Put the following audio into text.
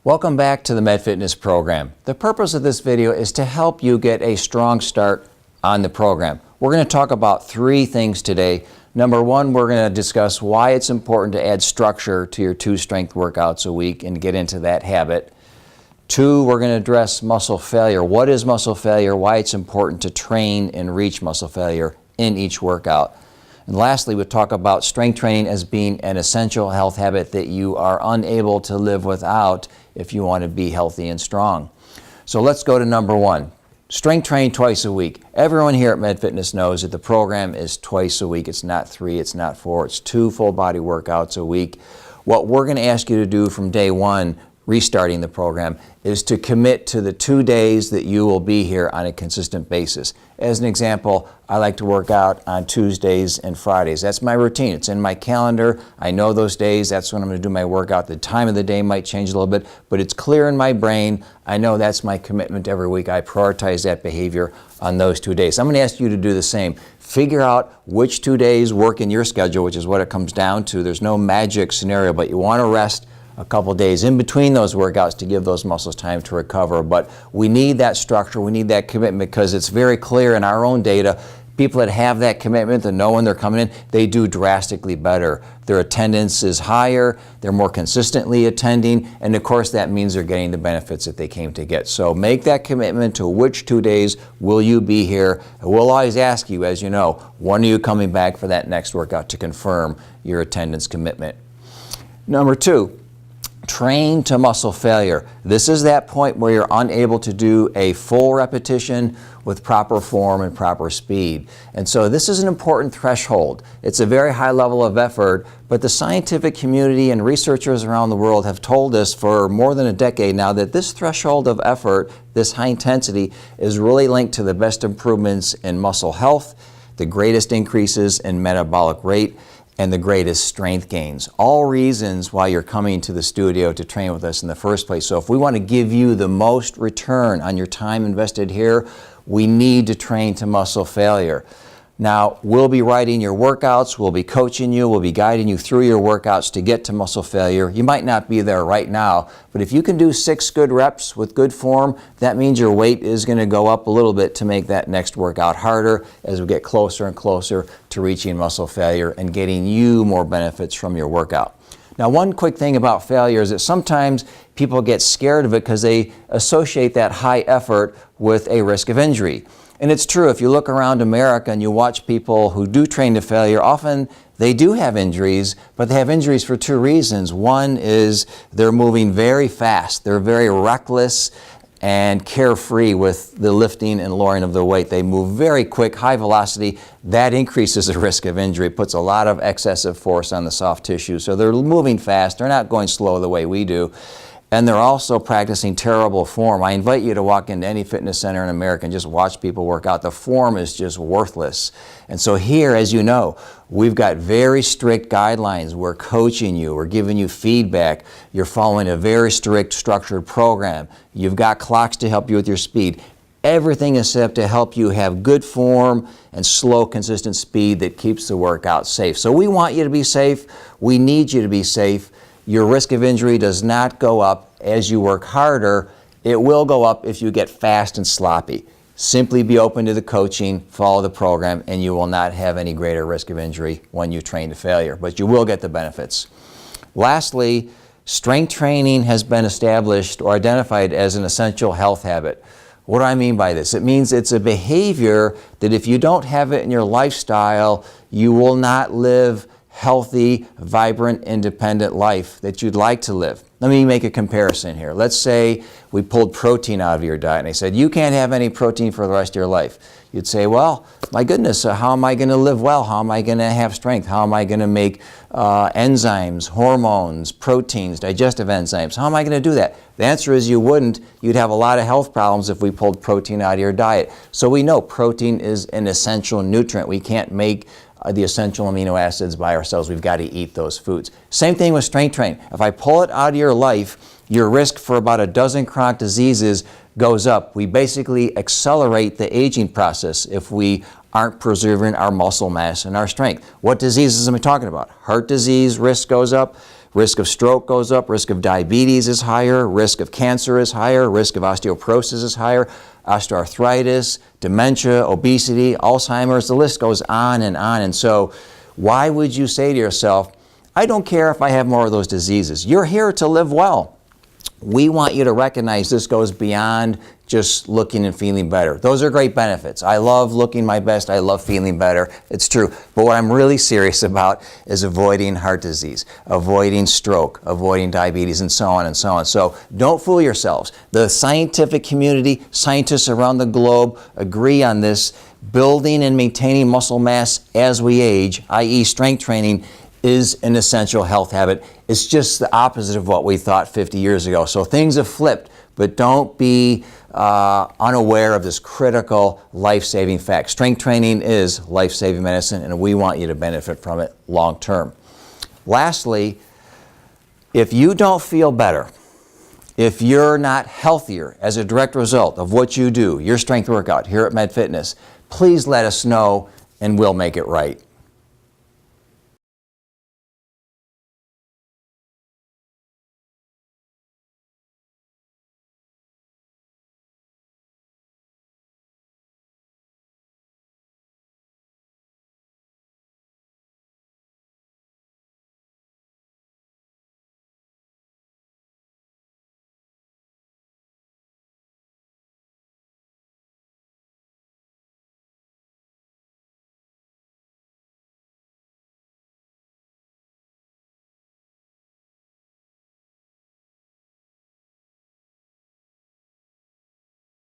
Welcome back to the MedFitness program. The purpose of this video is to help you get a strong start on the program. We're going to talk about three things today. Number one, we're going to discuss why it's important to add structure to your 2 strength workouts a week and get into that habit. 2, we're going to address muscle failure. What is muscle failure? Why it's important to train and reach muscle failure in each workout. And lastly, we'll talk about strength training as being an essential health habit that you are unable to live without if you want to be healthy and strong. So let's go to number 1. Strength training twice a week. Everyone here at MedFitness knows that the program is twice a week. It's not 3, it's not 4, it's 2 full body workouts a week. What we're going to ask you to do from day 1, restarting the program, is to commit to the 2 days that you will be here on a consistent basis. As an example, I like to work out on Tuesdays and Fridays. That's my routine. It's in my calendar. I know those days. That's when I'm going to do my workout. The time of the day might change a little bit, but it's clear in my brain. I know that's my commitment every week. I prioritize that behavior on those 2 days. I'm going to ask you to do the same. Figure out which 2 days work in your schedule, which is what it comes down to. There's no magic scenario, but you want to rest a couple days in between those workouts to give those muscles time to recover. But we need that structure, we need that commitment, because it's very clear in our own data, people that have that commitment, that know when they're coming in, they do drastically better. Their attendance is higher, they're more consistently attending, and of course that means they're getting the benefits that they came to get. So make that commitment to which 2 days will you be here. We'll always ask you, as you know, when are you coming back for that next workout to confirm your attendance commitment. Number 2, train to muscle failure. This is that point where you're unable to do a full repetition with proper form and proper speed. And so this is an important threshold. It's a very high level of effort, but the scientific community and researchers around the world have told us for more than a decade now that this threshold of effort, this high intensity, is really linked to the best improvements in muscle health, the greatest increases in metabolic rate, and the greatest strength gains. All reasons why you're coming to the studio to train with us in the first place. So if we want to give you the most return on your time invested here, we need to train to muscle failure. Now, we'll be writing your workouts, we'll be coaching you, we'll be guiding you through your workouts to get to muscle failure. You might not be there right now, but if you can do 6 good reps with good form, that means your weight is going to go up a little bit to make that next workout harder as we get closer and closer to reaching muscle failure and getting you more benefits from your workout. Now, one quick thing about failure is that sometimes people get scared of it because they associate that high effort with a risk of injury. And it's true, if you look around America and you watch people who do train to failure, often they do have injuries, but they have injuries for 2 reasons. One is they're moving very fast. They're very reckless and carefree with the lifting and lowering of the weight. They move very quick, high velocity. That increases the risk of injury, puts a lot of excessive force on the soft tissue. So they're moving fast. They're not going slow the way we do. And they're also practicing terrible form. I invite you to walk into any fitness center in America and just watch people work out. The form is just worthless. And so here, as you know, we've got very strict guidelines. We're coaching you. We're giving you feedback. You're following a very strict, structured program. You've got clocks to help you with your speed. Everything is set up to help you have good form and slow, consistent speed that keeps the workout safe. So we want you to be safe. We need you to be safe. Your risk of injury does not go up as you work harder. It will go up if you get fast and sloppy. Simply be open to the coaching, follow the program, and you will not have any greater risk of injury when you train to failure, but you will get the benefits. Lastly, strength training has been established or identified as an essential health habit. What do I mean by this? It means it's a behavior that if you don't have it in your lifestyle, you will not live healthy, vibrant, independent life that you'd like to live. Let me make a comparison here. Let's say we pulled protein out of your diet and I said, you can't have any protein for the rest of your life. You'd say, well, my goodness, how am I going to live well? How am I going to have strength? How am I going to make enzymes, hormones, proteins, digestive enzymes? How am I going to do that? The answer is you wouldn't. You'd have a lot of health problems if we pulled protein out of your diet. So we know protein is an essential nutrient. We can't make the essential amino acids by ourselves. We've got to eat those foods. Same thing with strength training. If I pull it out of your life, your risk for about a dozen chronic diseases goes up. We basically accelerate the aging process if we aren't preserving our muscle mass and our strength. What diseases am I talking about? Heart disease risk goes up. Risk of stroke goes up, risk of diabetes is higher, risk of cancer is higher, risk of osteoporosis is higher, osteoarthritis, dementia, obesity, Alzheimer's, the list goes on and on. And so why would you say to yourself, I don't care if I have more of those diseases. You're here to live well. We want you to recognize this goes beyond just looking and feeling better. Those are great benefits. I love looking my best. I love feeling better. It's true. But what I'm really serious about is avoiding heart disease, avoiding stroke, avoiding diabetes, and so on and so on. So don't fool yourselves. The scientific community, scientists around the globe agree on this. Building and maintaining muscle mass as we age, i.e. strength training, is an essential health habit. It's just the opposite of what we thought 50 years ago. So things have flipped, but don't be unaware of this critical life-saving fact. Strength training is life-saving medicine, and we want you to benefit from it long term. Lastly, if you don't feel better, if you're not healthier as a direct result of what you do, your strength workout here at MedFitness, please let us know and we'll make it right.